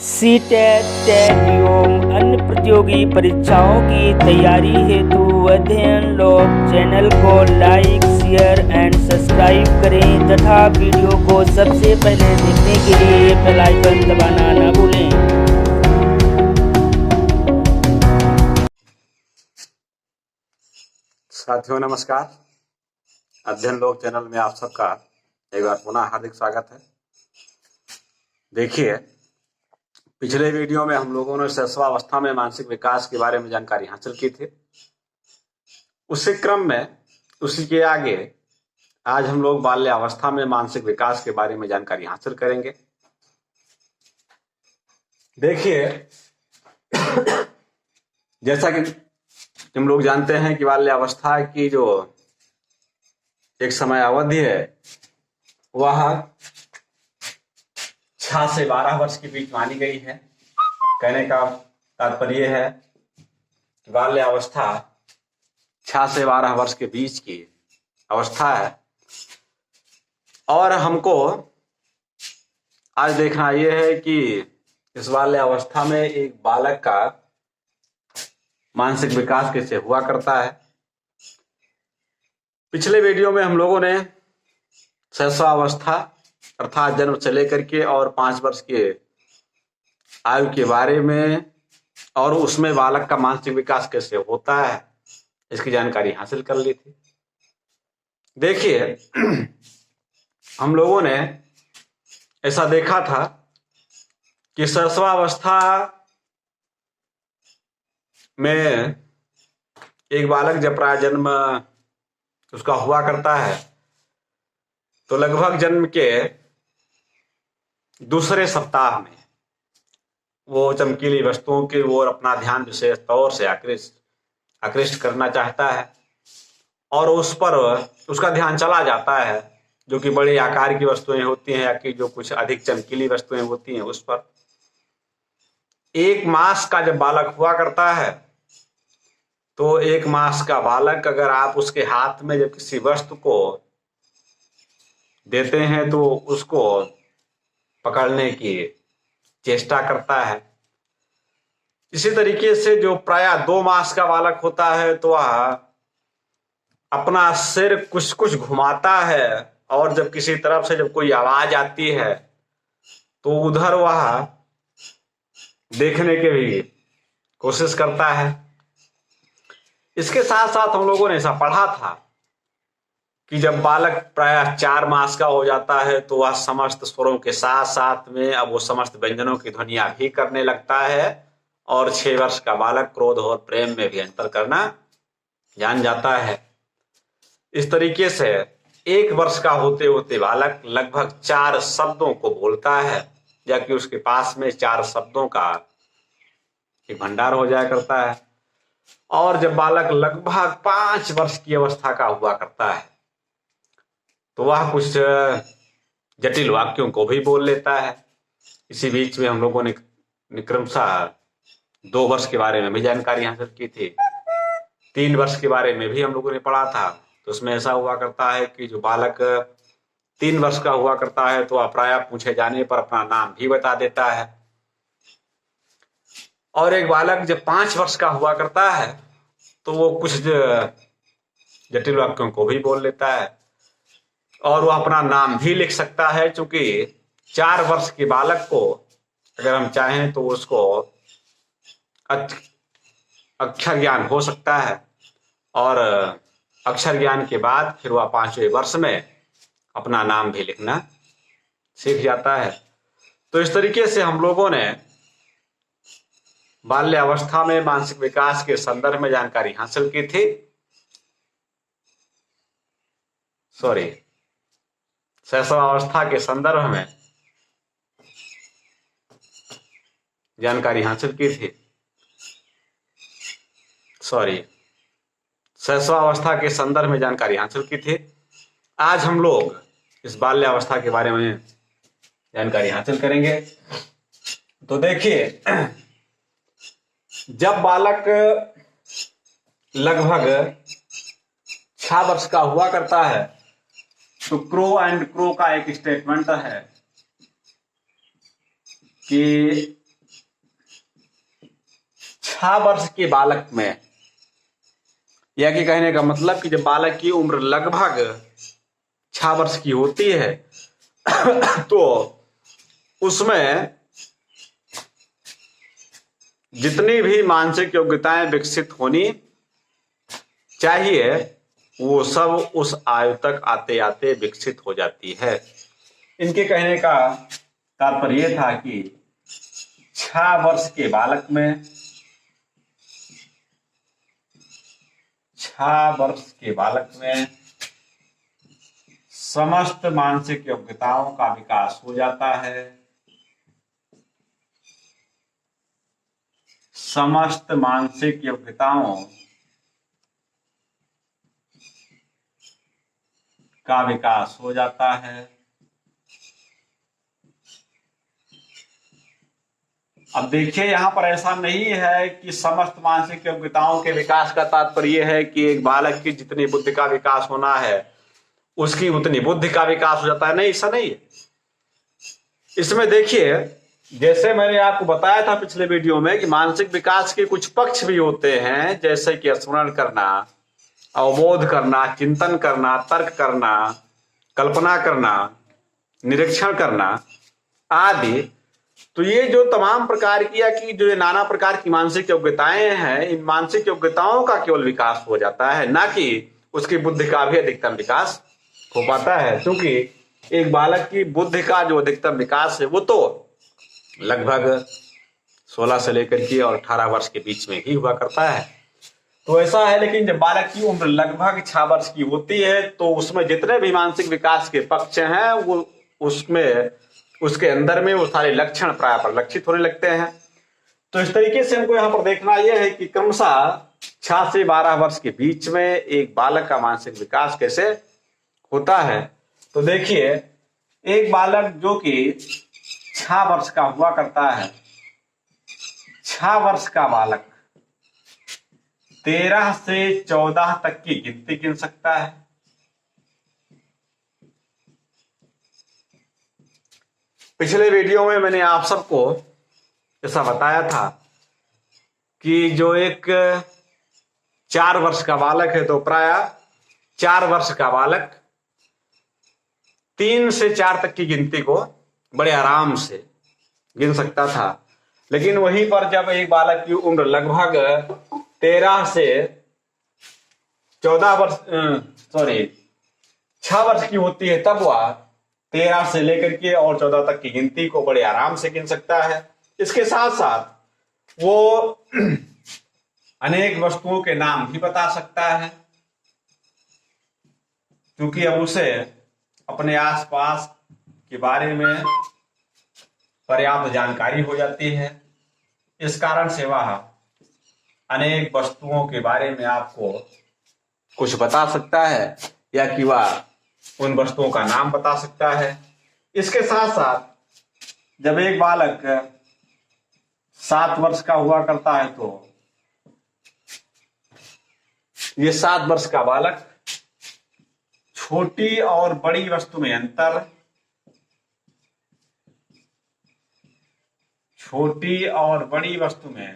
CTET, TET एवं अन्य प्रतियोगी परीक्षाओं की तैयारी हेतु अध्ययन लॉग चैनल को लाइक, शेयर एंड सब्सक्राइब करें तथा वीडियो को सबसे पहले देखने के लिए बेल आइकन दबाना न भूलें। साथियों नमस्कार। अध्ययन लॉग चैनल में आप सबका एक बार पुनः हार्दिक स्वागत है। देखिए, पिछले वीडियो में हम लोगों ने शैशवावस्था में मानसिक विकास के बारे में जानकारी हासिल की थी। उसी क्रम में उसी के आगे आज हम लोग बाल्यावस्था में मानसिक विकास के बारे में जानकारी हासिल करेंगे। देखिए, जैसा कि हम लोग जानते हैं कि बाल्यावस्था की जो एक समय अवधि है वह 6 से 12 वर्ष के बीच मानी गई है। कहने का तात्पर्य है कि बाल्यावस्था 6 से 12 वर्ष के बीच की अवस्था है और हमको आज देखना यह है कि इस बाल्यावस्था में एक बालक का मानसिक विकास कैसे हुआ करता है। पिछले वीडियो में हम लोगों ने शैशवावस्था अर्थात जन्म से लेकर के और 5 वर्ष के आयु के बारे में और उसमें बालक का मानसिक विकास कैसे होता है इसकी जानकारी हासिल कर ली थी। देखिए, हम लोगों ने ऐसा देखा था कि शैशवावस्था में एक बालक जब प्राय जन्म उसका हुआ करता है तो लगभग जन्म के दूसरे सप्ताह में वो चमकीली वस्तुओं की ओर अपना ध्यान विशेष तौर से आकृष्ट करना चाहता है और उस पर उसका ध्यान चला जाता है, जो कि बड़े आकार की वस्तुएं होती हैं या कि जो कुछ अधिक चमकीली वस्तुएं होती हैं उस पर। 1 मास का जब बालक हुआ करता है तो 1 मास का बालक अगर आप उसके हाथ में जब किसी वस्तु को देते हैं तो उसको पकड़ने की चेष्टा करता है। इसी तरीके से जो प्राय 2 मास का बालक होता है तो वह अपना सिर कुछ कुछ घुमाता है और जब किसी तरफ से जब कोई आवाज आती है तो उधर वह देखने की भी कोशिश करता है। इसके साथ साथ हम लोगों ने ऐसा पढ़ा था कि जब बालक प्राय 4 मास का हो जाता है तो वह समस्त स्वरों के साथ साथ में अब वो समस्त व्यंजनों की ध्वनियां भी करने लगता है और 6 वर्ष का बालक क्रोध और प्रेम में भी अंतर करना जान जाता है। इस तरीके से 1 वर्ष का होते होते बालक लगभग 4 शब्दों को बोलता है, जबकि उसके पास में 4 शब्दों का एक भंडार हो जाया करता है। और जब बालक लगभग 5 वर्ष की अवस्था का हुआ करता है तो वह कुछ जटिल वाक्यों को भी बोल लेता है। इसी बीच में हम लोगों ने क्रमशः 2 वर्ष के बारे में भी जानकारी हासिल की थी। 3 वर्ष के बारे में भी हम लोगों ने पढ़ा था। तो उसमें ऐसा हुआ करता है कि जो बालक 3 वर्ष का हुआ करता है तो प्राय पूछे जाने पर अपना नाम भी बता देता है। और एक बालक जब 5 वर्ष का हुआ करता है तो वो कुछ जटिल वाक्यों को भी बोल लेता है और वो अपना नाम भी लिख सकता है, क्योंकि 4 वर्ष के बालक को अगर हम चाहें तो उसको अक्षर ज्ञान हो सकता है और अक्षर ज्ञान के बाद फिर वह 5वें वर्ष में अपना नाम भी लिखना सीख जाता है। तो इस तरीके से हम लोगों ने बाल्यावस्था में मानसिक विकास के संदर्भ में जानकारी हासिल की थी। शैशवावस्था के संदर्भ में जानकारी हासिल की थी। शैशवावस्था के संदर्भ में जानकारी हासिल की थी। आज हम लोग इस बाल्यावस्था के बारे में जानकारी हासिल करेंगे। तो देखिए, जब बालक लगभग 6 वर्ष का हुआ करता है तो क्रो एंड क्रो का एक स्टेटमेंट है कि 6 वर्ष के बालक में, यह कि कहने का मतलब कि जब बालक की उम्र लगभग 6 वर्ष की होती है तो उसमें जितनी भी मानसिक योग्यताएं विकसित होनी चाहिए वो सब उस आयु तक आते आते विकसित हो जाती है। इनके कहने का तात्पर्य यह था कि 6 वर्ष के बालक में 6 वर्ष के बालक में समस्त मानसिक योग्यताओं का विकास हो जाता है। समस्त मानसिक योग्यताओं का विकास हो जाता है। अब देखिए, यहां पर ऐसा नहीं है कि समस्त मानसिक योग्यताओं के विकास का तात्पर्य है कि एक बालक की जितनी बुद्धि का विकास होना है उसकी उतनी बुद्धि का विकास हो जाता है। नहीं, ऐसा नहीं है। इसमें देखिए, जैसे मैंने आपको बताया था पिछले वीडियो में कि मानसिक विकास के कुछ पक्ष भी होते हैं, जैसे कि स्मरण करना, अवबोध करना, चिंतन करना, तर्क करना, कल्पना करना, निरीक्षण करना आदि। तो ये जो तमाम प्रकार की या कि जो ये नाना प्रकार की मानसिक योग्यताएं हैं, इन मानसिक योग्यताओं का केवल विकास हो जाता है, ना कि उसकी बुद्धि का भी अधिकतम विकास हो पाता है। क्योंकि एक बालक की बुद्धि का जो अधिकतम विकास है वो तो लगभग 16 से लेकर के और 18 वर्ष के बीच में ही हुआ करता है। तो ऐसा है। लेकिन जब बालक की उम्र लगभग 6 वर्ष की होती है तो उसमें जितने भी मानसिक विकास के पक्ष हैं वो उसमें उसके अंदर में वो सारे लक्षण प्राय परिलक्षित होने लगते हैं। तो इस तरीके से हमको यहाँ पर देखना यह है कि क्रमशः 6 से 12 वर्ष के बीच में एक बालक का मानसिक विकास कैसे होता है। तो देखिए, एक बालक जो कि 6 वर्ष का हुआ करता है, 6 वर्ष का बालक 13 से 14 तक की गिनती गिन सकता है। पिछले वीडियो में मैंने आप सबको ऐसा बताया था कि जो एक 4 वर्ष का बालक है तो प्राय 4 वर्ष का बालक 3 से 4 तक की गिनती को बड़े आराम से गिन सकता था। लेकिन वहीं पर जब एक बालक की उम्र लगभग 13 से 14 वर्ष 6 वर्ष की होती है तब वह 13 से लेकर के और 14 तक की गिनती को बड़े आराम से गिन सकता है। इसके साथ साथ वो अनेक वस्तुओं के नाम भी बता सकता है, क्योंकि अब उसे अपने आसपास के बारे में पर्याप्त जानकारी हो जाती है। इस कारण से वह अनेक वस्तुओं के बारे में आपको कुछ बता सकता है या कि वह उन वस्तुओं का नाम बता सकता है। इसके साथ साथ जब एक बालक 7 वर्ष का हुआ करता है तो ये 7 वर्ष का बालक छोटी और बड़ी वस्तु में अंतर, छोटी और बड़ी वस्तु में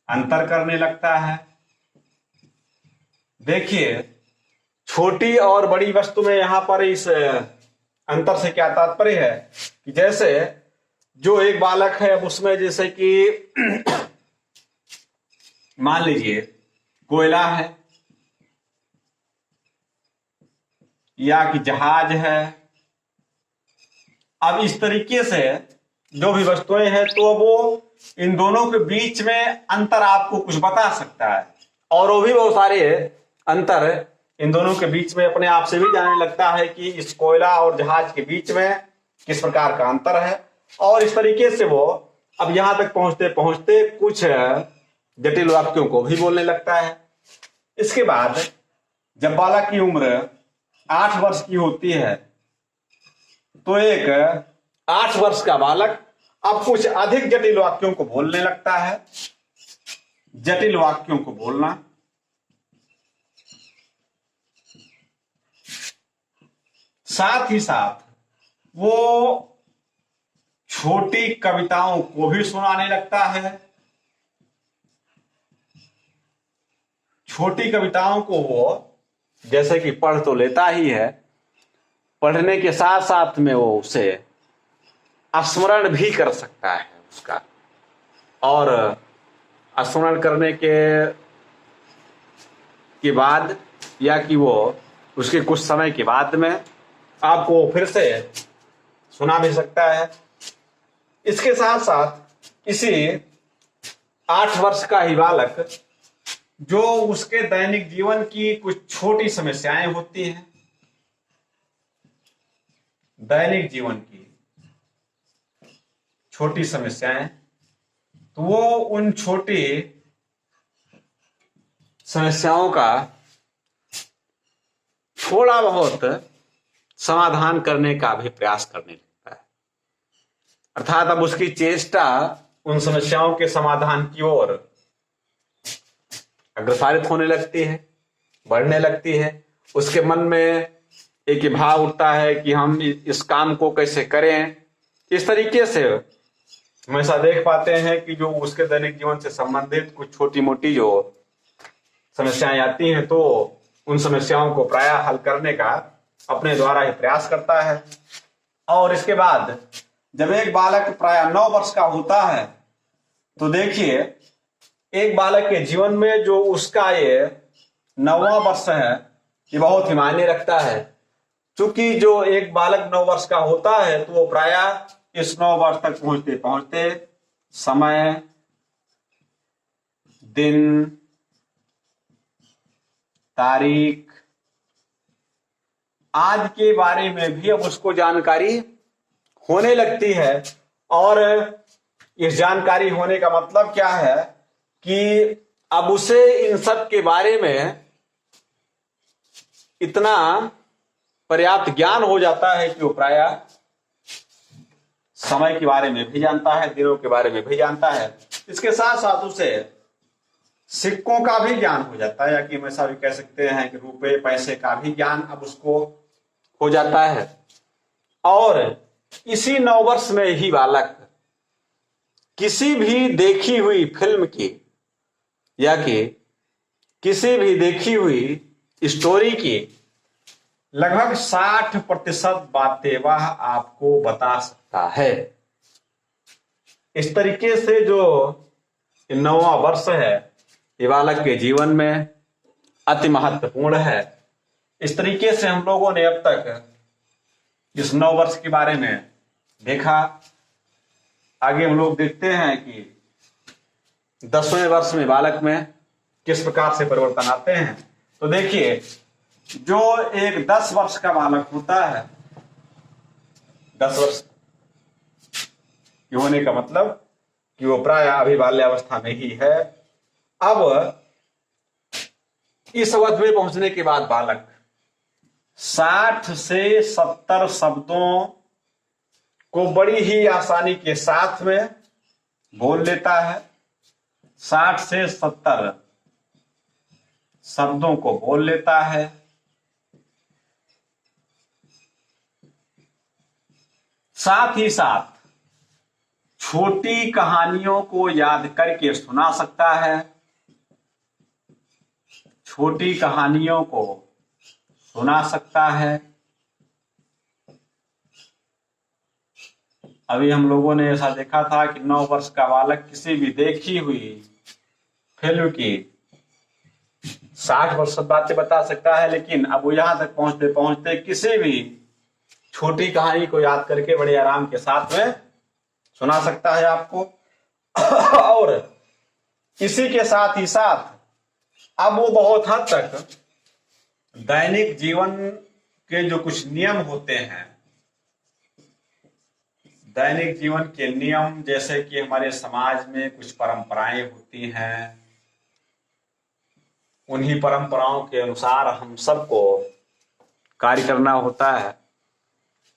अंतर करने लगता है। देखिए, छोटी और बड़ी वस्तु में यहां पर इस अंतर से क्या तात्पर्य है कि जैसे जो एक बालक है उसमें जैसे कि मान लीजिए कोयला है या कि जहाज है। अब इस तरीके से जो भी वस्तुएं हैं तो वो इन दोनों के बीच में अंतर आपको कुछ बता सकता है, और वो भी बहुत सारे अंतर इन दोनों के बीच में अपने आप से भी जानने लगता है कि इस कोयला और जहाज के बीच में किस प्रकार का अंतर है। और इस तरीके से वो अब यहां तक पहुंचते पहुंचते कुछ जटिल वाक्यों को भी बोलने लगता है। इसके बाद जब बालक की उम्र 8 वर्ष की होती है तो एक 8 वर्ष का बालक अब कुछ अधिक जटिल वाक्यों को बोलने लगता है। जटिल वाक्यों को बोलना, साथ ही साथ वो छोटी कविताओं को भी सुनाने लगता है। छोटी कविताओं को वो जैसे कि पढ़ तो लेता ही है, पढ़ने के साथ साथ में वो उसे स्मरण भी कर सकता है उसका, और स्मरण करने के बाद या कि वो उसके कुछ समय के बाद में आपको फिर से सुना भी सकता है। इसके साथ साथ इसी 8 वर्ष का ही बालक जो उसके दैनिक जीवन की कुछ छोटी समस्याएं होती हैं, दैनिक जीवन की छोटी समस्याएं, तो वो उन छोटी समस्याओं का थोड़ा बहुत समाधान करने का भी प्रयास करने लगता है। अर्थात अब उसकी चेष्टा उन समस्याओं के समाधान की ओर अग्रसारित होने लगती है, बढ़ने लगती है। उसके मन में एक भाव उठता है कि हम इस काम को कैसे करें। इस तरीके से हम ऐसा देख पाते हैं कि जो उसके दैनिक जीवन से संबंधित कुछ छोटी मोटी जो समस्याएं आती हैं, तो उन समस्याओं को प्रायः हल करने का अपने द्वारा ही प्रयास करता है। और इसके बाद जब एक बालक प्रायः 9 वर्ष का होता है, तो देखिए एक बालक के जीवन में जो उसका ये 9वां वर्ष है, ये बहुत ही मायने रखता है। क्योंकि जो एक बालक 9 वर्ष का होता है, तो वो प्रायः इस 9 वर्ष तक पहुंचते पहुंचते समय, दिन, तारीख आज के बारे में भी अब उसको जानकारी होने लगती है। और इस जानकारी होने का मतलब क्या है कि अब उसे इन सब के बारे में इतना पर्याप्त ज्ञान हो जाता है कि वो प्रायः समय के बारे में भी जानता है, दिनों के बारे में भी जानता है। इसके साथ साथ उसे सिक्कों का भी ज्ञान हो जाता है, या कि हम ऐसा भी कह सकते हैं कि रुपए पैसे का भी ज्ञान अब उसको हो जाता है। और इसी 9 वर्ष में ही बालक किसी भी देखी हुई फिल्म की या कि किसी भी देखी हुई स्टोरी की लगभग 60% बातें वह आपको बता सकता है। इस तरीके से जो 9वां वर्ष है, ये बालक के जीवन में अति महत्वपूर्ण है। इस तरीके से हम लोगों ने अब तक इस 9 वर्ष के बारे में देखा। आगे हम लोग देखते हैं कि 10वें वर्ष में बालक में किस प्रकार से परिवर्तन आते हैं। तो देखिए, जो एक 10 वर्ष का बालक होता है, 10 वर्ष के होने का मतलब कि वो प्रायः अभी बाल्यावस्था में ही है। अब इस अवधि में पहुंचने के बाद बालक 60 से 70 शब्दों को बड़ी ही आसानी के साथ में बोल लेता है। 60 से 70 शब्दों को बोल लेता है। साथ ही साथ छोटी कहानियों को याद करके सुना सकता है। छोटी कहानियों को सुना सकता है। अभी हम लोगों ने ऐसा देखा था कि 9 वर्ष का बालक किसी भी देखी हुई फिल्म की 60% बातें बता सकता है, लेकिन अब वो यहां तक पहुंचते पहुंचते किसी भी छोटी कहानी को याद करके बड़े आराम के साथ में सुना सकता है आपको। और इसी के साथ ही साथ अब वो बहुत हद तक दैनिक जीवन के जो कुछ नियम होते हैं, दैनिक जीवन के नियम, जैसे कि हमारे समाज में कुछ परंपराएं होती हैं, उन्हीं परंपराओं के अनुसार हम सबको कार्य करना होता है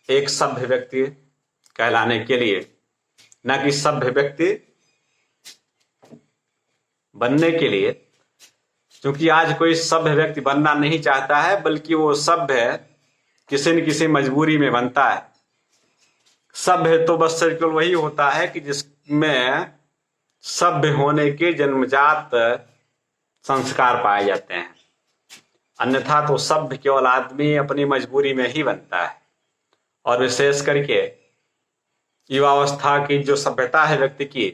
एक सभ्य व्यक्ति कहलाने के लिए, न कि सभ्य व्यक्ति बनने के लिए। क्योंकि आज कोई सभ्य व्यक्ति बनना नहीं चाहता है, बल्कि वो सभ्य किसी न किसी मजबूरी में बनता है। सभ्य तो बस केवल वही होता है कि जिसमें सभ्य होने के जन्मजात संस्कार पाए जाते हैं। अन्यथा तो सभ्य केवल आदमी अपनी मजबूरी में ही बनता है। और विशेष करके युवावस्था की जो सभ्यता है व्यक्ति की,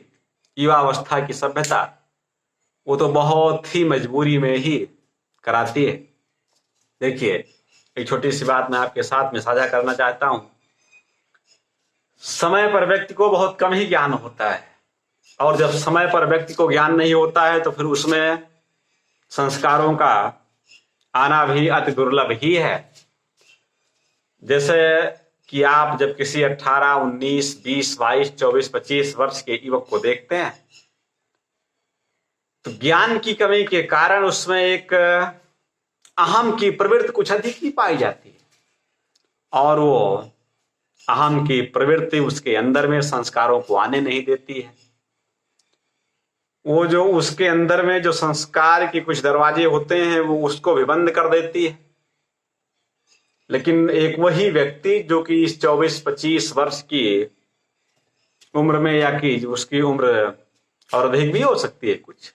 युवावस्था की सभ्यता, वो तो बहुत ही मजबूरी में ही कराती है। देखिए, एक छोटी सी बात मैं आपके साथ में साझा करना चाहता हूं। समय पर व्यक्ति को बहुत कम ही ज्ञान होता है, और जब समय पर व्यक्ति को ज्ञान नहीं होता है तो फिर उसमें संस्कारों का आना भी अति दुर्लभ ही है। जैसे कि आप जब किसी 18, 19, 20, 22, 24, 25 वर्ष के युवक को देखते हैं तो ज्ञान की कमी के कारण उसमें एक अहम की प्रवृत्ति कुछ अधिक ही पाई जाती है, और वो अहम की प्रवृत्ति उसके अंदर में संस्कारों को आने नहीं देती है। वो जो उसके अंदर में जो संस्कार के कुछ दरवाजे होते हैं वो उसको भी बंद कर देती है। लेकिन एक वही व्यक्ति जो कि इस 24-25 वर्ष की उम्र में, या कि उसकी उम्र और अधिक भी हो सकती है, कुछ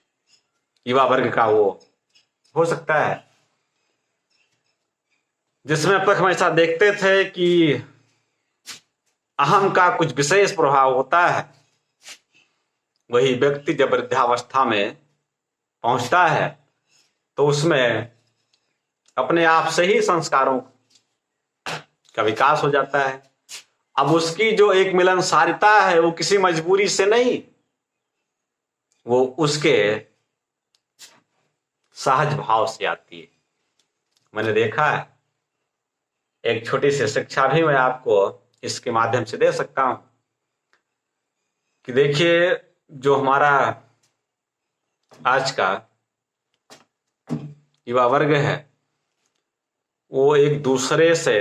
युवा वर्ग का वो हो सकता है, जिसमें अब तक हम ऐसा देखते थे कि अहम का कुछ विशेष प्रभाव होता है, वही व्यक्ति जब वृद्धावस्था में पहुंचता है तो उसमें अपने आप से ही संस्कारों का विकास हो जाता है। अब उसकी जो एक मिलनसारिता है वो किसी मजबूरी से नहीं, वो उसके सहज भाव से आती है। मैंने देखा है, एक छोटी सी शिक्षा भी मैं आपको इसके माध्यम से दे सकता हूं कि देखिए, जो हमारा आज का युवा वर्ग है वो एक दूसरे से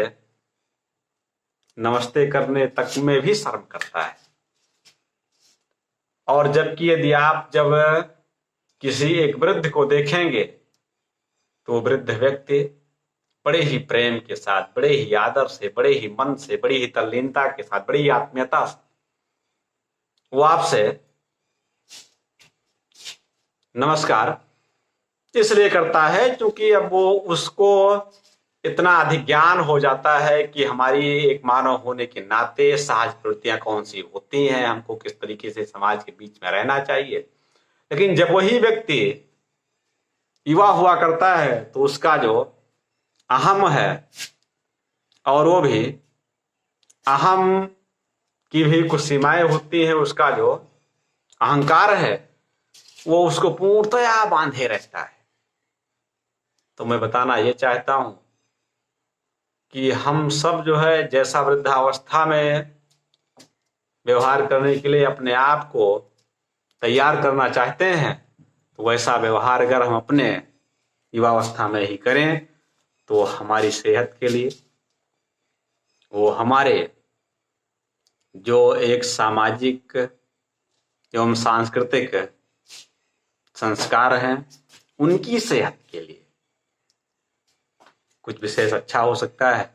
नमस्ते करने तक में भी शर्म करता है। और जबकि यदि आप जब किसी एक वृद्ध को देखेंगे तो वृद्ध व्यक्ति बड़े ही प्रेम के साथ, बड़े ही आदर से, बड़े ही मन से, बड़ी ही तल्लीनता के साथ, बड़ी ही आत्मीयता से वो आपसे नमस्कार इसलिए करता है क्योंकि अब वो उसको इतना अधिक ज्ञान हो जाता है कि हमारी एक मानव होने के नाते सहज प्रवृत्तियां कौन सी होती हैं, हमको किस तरीके से समाज के बीच में रहना चाहिए। लेकिन जब वही व्यक्ति युवा हुआ करता है तो उसका जो अहम है, और वो भी अहम की भी कुछ सीमाएं होती हैं, उसका जो अहंकार है वो उसको पूर्णतया बांधे रहता है। तो मैं बताना ये चाहता हूं कि हम सब जो है जैसा वृद्धावस्था में व्यवहार करने के लिए अपने आप को तैयार करना चाहते हैं, तो वैसा व्यवहार अगर हम अपने युवावस्था में ही करें तो हमारी सेहत के लिए, वो हमारे जो एक सामाजिक एवं सांस्कृतिक संस्कार हैं उनकी सेहत के लिए कुछ विशेष अच्छा हो सकता है।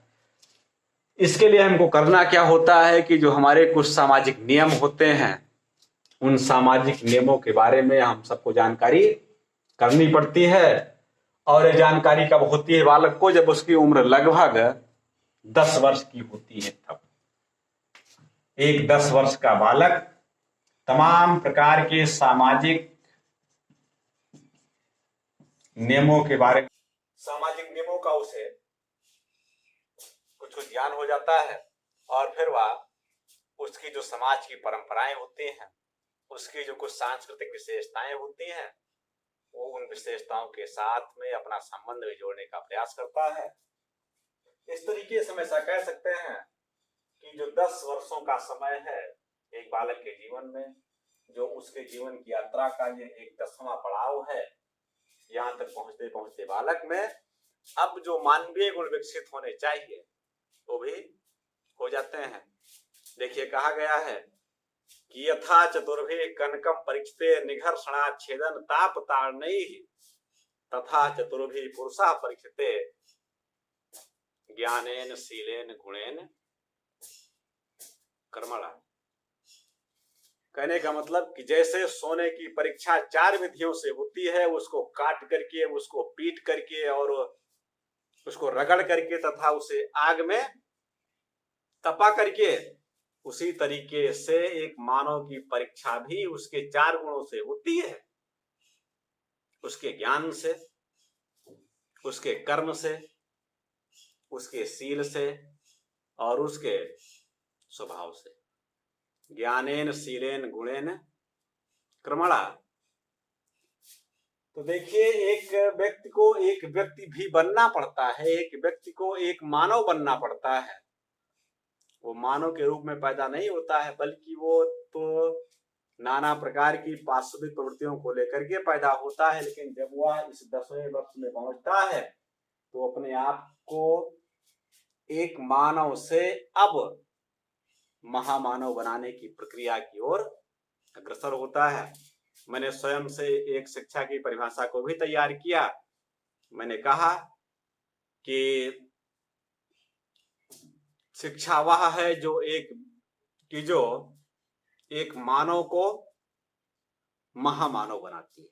इसके लिए हमको करना क्या होता है कि जो हमारे कुछ सामाजिक नियम होते हैं उन सामाजिक नियमों के बारे में हम सबको जानकारी करनी पड़ती है। और ये जानकारी कब होती है बालक को? जब उसकी उम्र लगभग 10 वर्ष की होती है। तब एक 10 वर्ष का बालक तमाम प्रकार के सामाजिक नियमों के बारे में, सामाजिक नियमों का उसे कुछ ज्ञान हो जाता है, और फिर वह उसकी जो समाज की परंपराएं होती हैं, उसकी जो कुछ सांस्कृतिक विशेषताएं होती हैं, वो उन विशेषताओं के साथ में अपना संबंध भी जोड़ने का प्रयास करता है। इस तरीके से हम ऐसा कह सकते हैं कि जो 10 वर्षों का समय है एक बालक के जीवन में, जो उसके जीवन की यात्रा का ये एक 10वां पड़ाव है, यहाँ तक पहुंचते पहुंचते बालक में अब जो मानवीय गुण विकसित होने चाहिए वो भी हो जाते हैं। देखिए, कहा गया है कि यथा चतुर्भे कनकम परीक्षते निघर्षणा छेदन ताप तारणैः तथा चतुर्भे पुरुषा परीक्षते ज्ञानेन शीलेन गुणेन कर्मणा। कहने का मतलब कि जैसे सोने की परीक्षा 4 विधियों से होती है, उसको काट करके, उसको पीट करके और उसको रगड़ करके तथा उसे आग में तपा करके, उसी तरीके से एक मानव की परीक्षा भी उसके 4 गुणों से होती है। उसके ज्ञान से, उसके कर्म से, उसके शील से और उसके स्वभाव से। ज्ञानेन शीलेन गुणेन कर्मणा। तो देखिए, एक व्यक्ति को एक व्यक्ति भी बनना पड़ता है, एक व्यक्ति को एक मानव बनना पड़ता है। वो मानव के रूप में पैदा नहीं होता है, बल्कि वो तो नाना प्रकार की पार्श्विक प्रवृत्तियों को लेकर के पैदा होता है। लेकिन जब वह इस 10वें वर्ष में पहुंचता है तो अपने आप को एक मानव से अब महामानव बनाने की प्रक्रिया की ओर अग्रसर होता है। मैंने स्वयं से एक शिक्षा की परिभाषा को भी तैयार किया। मैंने कहा कि शिक्षा वह है जो एक मानव को महामानव बनाती है।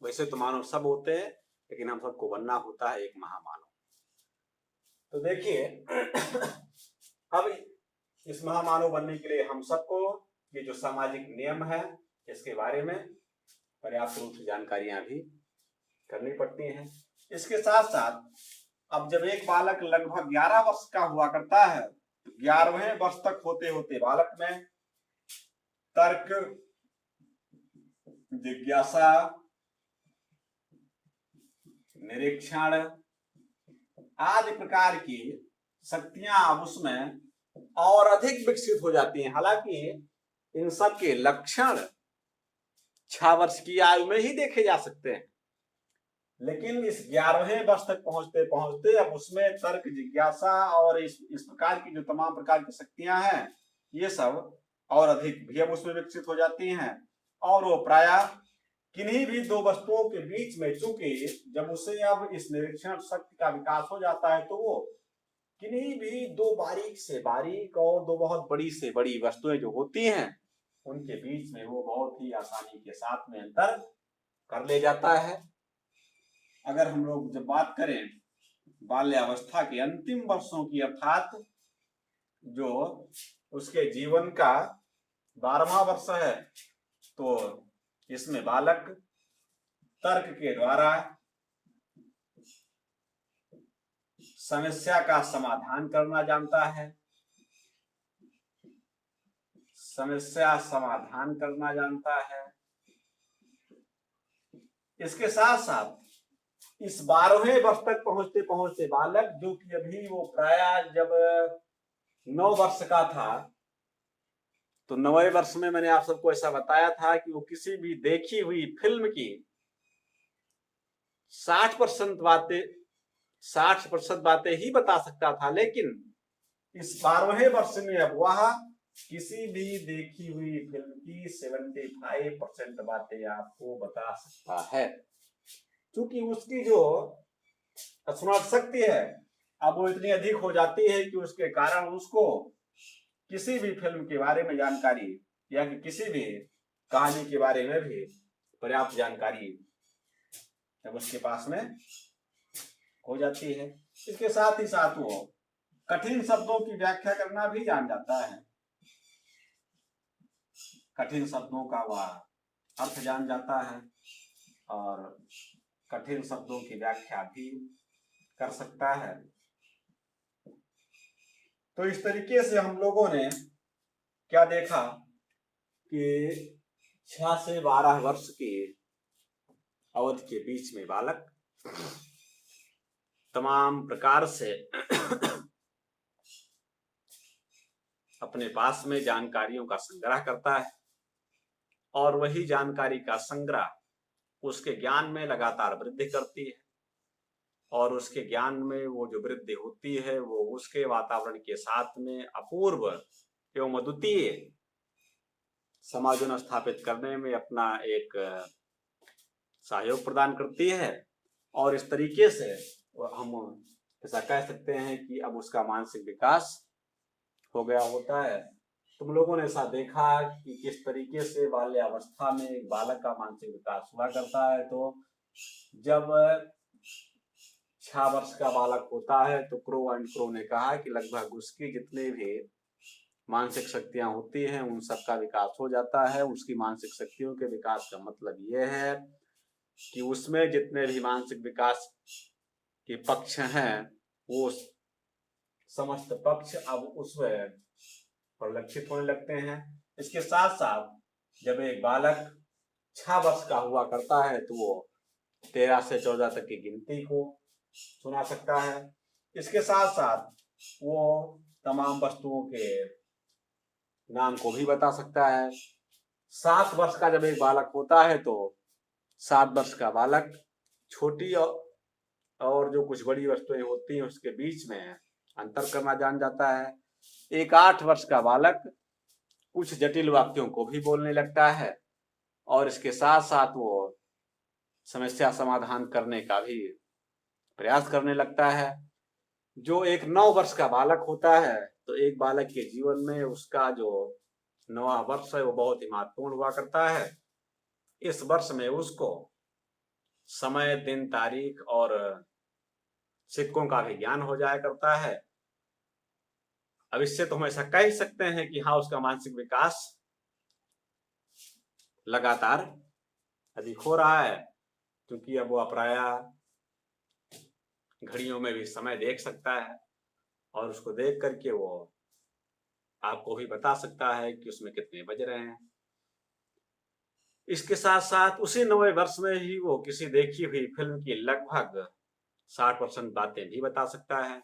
वैसे तो मानव सब होते हैं, लेकिन हम सबको बनना होता है एक महामानव। तो देखिए, अब इस महामानव बनने के लिए हम सबको ये जो सामाजिक नियम है, इसके बारे में पर्याप्त रूप से जानकारियां भी करनी पड़ती हैं। इसके साथ साथ अब जब एक बालक लगभग 11 वर्ष का हुआ करता है, तो 11वें वर्ष तक होते होते बालक में तर्क, जिज्ञासा, निरीक्षण आदि प्रकार की शक्तियां अब उसमें और अधिक विकसित हो जाती हैं। हालांकि इन सब के लक्षण 6 वर्ष की आयु में ही देखे जा सकते हैं, लेकिन इस 11वें वर्ष तक पहुंचते पहुंचते अब उसमें तर्क, जिज्ञासा और इस प्रकार की जो तमाम प्रकार की शक्तियां हैं, ये सब और अधिक भी अब उसमें विकसित हो जाती हैं। और वो प्रायः किन्हीं भी 2 वस्तुओं के बीच में, चूंकि जब उसे अब इस निरीक्षण शक्ति का विकास हो जाता है, तो वो किन्हीं भी 2 बारीक से बारीक और 2 बहुत बड़ी से बड़ी वस्तुएं जो होती हैं, उनके बीच में वो बहुत ही आसानी के साथ में अंतर कर ले जाता है। अगर हम लोग जब बात करें बाल्यावस्था के अंतिम वर्षों की, अर्थात जो उसके जीवन का 12वां वर्ष है, तो इसमें बालक तर्क के द्वारा समस्या का समाधान करना जानता है, समस्या समाधान करना जानता है। इसके साथ साथ इस 12वें वर्ष तक पहुंचते पहुंचते बालक, जो कि अभी वो प्रायः जब 9 वर्ष का था, तो 9वें वर्ष में मैंने आप सबको ऐसा बताया था कि वो किसी भी देखी हुई फिल्म की 60% बातें ही बता सकता था। लेकिन इस 12वें वर्ष में अब वह किसी भी देखी हुई फिल्म की 75% बातें आपको बता सकता है, क्योंकि उसकी जो स्मरण शक्ति है अब वो इतनी अधिक हो जाती है कि उसके कारण उसको किसी भी फिल्म के बारे में जानकारी या कि किसी भी कहानी के बारे में भी पर्याप्त जानकारी जब उसके पास में हो जाती है। इसके साथ ही साथ वो कठिन शब्दों की व्याख्या करना भी जान जाता है, कठिन शब्दों का वह अर्थ जान जाता है और कठिन शब्दों की व्याख्या भी कर सकता है। तो इस तरीके से हम लोगों ने क्या देखा कि 6 से 12 वर्ष की अवधि के बीच में बालक तमाम प्रकार से अपने पास में जानकारियों का संग्रह करता है और वही जानकारी का संग्रह उसके ज्ञान में लगातार वृद्धि करती है और उसके ज्ञान में वो जो वृद्धि होती है वो उसके वातावरण के साथ में अपूर्व एवं अद्वितीय समाजन स्थापित करने में अपना एक सहयोग प्रदान करती है। और इस तरीके से हम ऐसा कह सकते हैं कि अब उसका मानसिक विकास हो गया होता है। तुम लोगों ने ऐसा देखा कि किस तरीके से बाल्यावस्था में एक बालक का मानसिक विकास हुआ करता है। तो जब 6 वर्ष का बालक होता है तो क्रो एंड क्रो ने कहा कि लगभग उसकी जितने भी मानसिक शक्तियां होती हैं उन सब का विकास हो जाता है। उसकी मानसिक शक्तियों के विकास का मतलब यह है कि उसमें जितने भी मानसिक विकास के पक्ष हैं वो समस्त पक्ष अब उसमें परिलक्षित होने लगते हैं। इसके साथ साथ जब एक बालक 6 वर्ष का हुआ करता है तो वो 13 से 14 तक की गिनती को सुना सकता है। इसके साथ साथ वो तमाम वस्तुओं के नाम को भी बता सकता है। 7 वर्ष का जब एक बालक होता है तो 7 वर्ष का बालक छोटी और जो कुछ बड़ी वस्तुएं होती हैं उसके बीच में अंतर करना जान जाता है। एक 8 वर्ष का बालक कुछ जटिल वाक्यों को भी बोलने लगता है और इसके साथ साथ वो समस्या समाधान करने का भी प्रयास करने लगता है। जो एक 9 वर्ष का बालक होता है तो एक बालक के जीवन में उसका जो 9वां वर्ष है वो बहुत ही महत्वपूर्ण हुआ करता है। इस वर्ष में उसको समय, दिन, तारीख और सिक्कों का भी ज्ञान हो जाया करता है। अब इससे तो हम ऐसा कह ही सकते हैं कि हाँ, उसका मानसिक विकास लगातार अधिक हो रहा है, क्योंकि अब वो प्रायः घड़ियों में भी समय देख सकता है और उसको देख करके वो आपको भी बता सकता है कि उसमें कितने बज रहे हैं। इसके साथ साथ उसी 9वें वर्ष में ही वो किसी देखी हुई फिल्म की लगभग 60% बातें भी बता सकता है।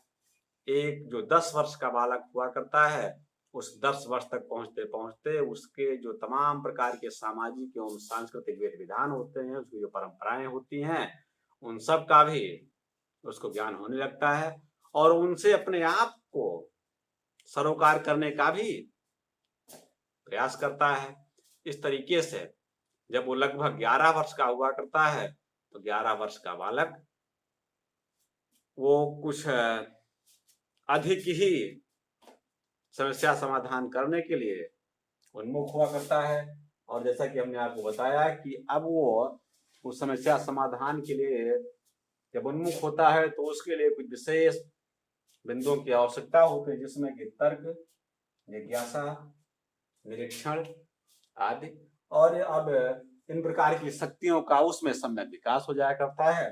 एक जो 10 वर्ष का बालक हुआ करता है उस 10 वर्ष तक पहुंचते पहुंचते उसके जो तमाम प्रकार के सामाजिक एवं सांस्कृतिक विधि विधान होते हैं, उसकी जो परंपराएं होती हैं, उन सब का भी उसको ज्ञान होने लगता है और उनसे अपने आप को सरोकार करने का भी प्रयास करता है। इस तरीके से जब वो लगभग 11 वर्ष का हुआ करता है तो 11 वर्ष का बालक वो कुछ अधिक ही समस्या समाधान करने के लिए उन्मुख हुआ करता है। और जैसा कि हमने आपको बताया कि अब वो उस समस्या समाधान के लिए जब उन्मुख होता है तो उसके लिए कुछ विशेष बिंदुओं की आवश्यकता होती है, जिसमें कि तर्क, जिज्ञासा, निरीक्षण आदि। और अब इन प्रकार की शक्तियों का उसमें सम्यक विकास हो जाया करता है।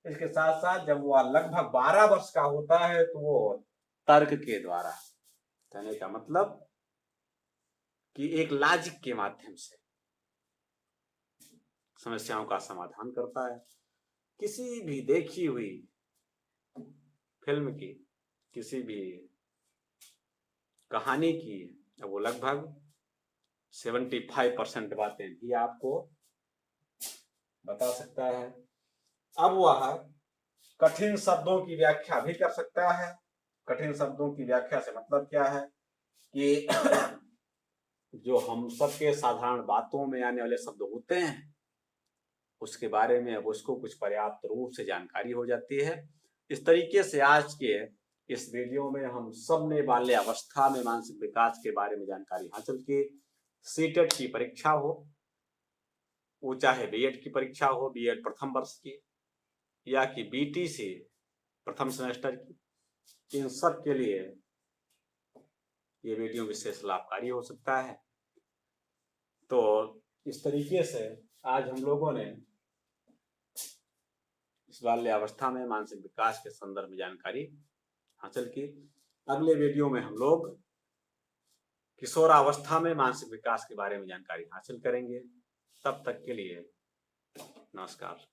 इसके साथ साथ जब वह लगभग 12 वर्ष का होता है तो वो तर्क के द्वारा, कहने का मतलब कि एक लॉजिक के माध्यम से समस्याओं का समाधान करता है। किसी भी देखी हुई फिल्म की, किसी भी कहानी की वो लगभग 75% बातें भी आपको बता सकता है। अब वह कठिन शब्दों की व्याख्या भी कर सकता है। कठिन शब्दों की व्याख्या से मतलब क्या है कि जो हम सबके साधारण बातों में आने वाले शब्द होते हैं उसके बारे में अब उसको कुछ पर्याप्त रूप से जानकारी हो जाती है। इस तरीके से आज के इस वीडियो में हम सब ने बाल्यावस्था में मानसिक विकास के बारे में जानकारी हासिल की। सीटेट की परीक्षा हो, वो चाहे बीएड की परीक्षा हो, बीएड प्रथम वर्ष की या कि बीटीसी प्रथम सेमेस्टर की, इन सब के लिए ये वीडियो विशेष लाभकारी हो सकता है। तो इस तरीके से आज हम लोगों ने इस बाल्यावस्था में मानसिक विकास के संदर्भ में जानकारी हासिल की। अगले वीडियो में हम लोग किशोरावस्था में मानसिक विकास के बारे में जानकारी हासिल करेंगे। तब तक के लिए नमस्कार।